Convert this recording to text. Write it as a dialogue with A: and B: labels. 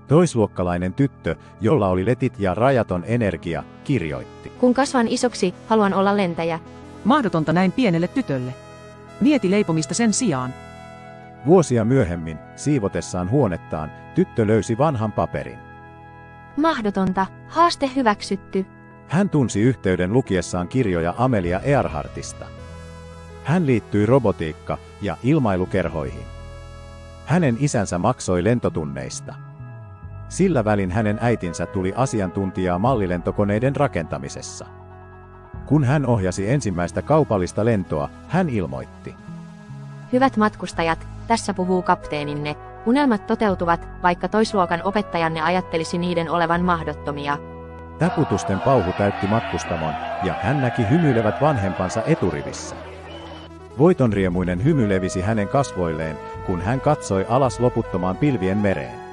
A: Toisluokkalainen tyttö, jolla oli letit ja rajaton energia, kirjoitti.
B: Kun kasvan isoksi, haluan olla lentäjä.
C: Mahdotonta näin pienelle tytölle. Mieti leipomista sen sijaan.
A: Vuosia myöhemmin, siivotessaan huonettaan, tyttö löysi vanhan paperin.
B: Mahdotonta, haaste hyväksytty.
A: Hän tunsi yhteyden lukiessaan kirjoja Amelia Earhartista. Hän liittyi robotiikka- ja ilmailukerhoihin. Hänen isänsä maksoi lentotunneista. Sillä välin hänen äitinsä tuli asiantuntijaa mallilentokoneiden rakentamisessa. Kun hän ohjasi ensimmäistä kaupallista lentoa, hän ilmoitti.
B: Hyvät matkustajat, tässä puhuu kapteeninne. Unelmat toteutuvat, vaikka toisluokan opettajanne ajattelisi niiden olevan mahdottomia.
A: Taputusten pauhu täytti matkustamon, ja hän näki hymyilevät vanhempansa eturivissä. Voitonriemuinen hymy levisi hänen kasvoilleen, kun hän katsoi alas loputtomaan pilvien mereen.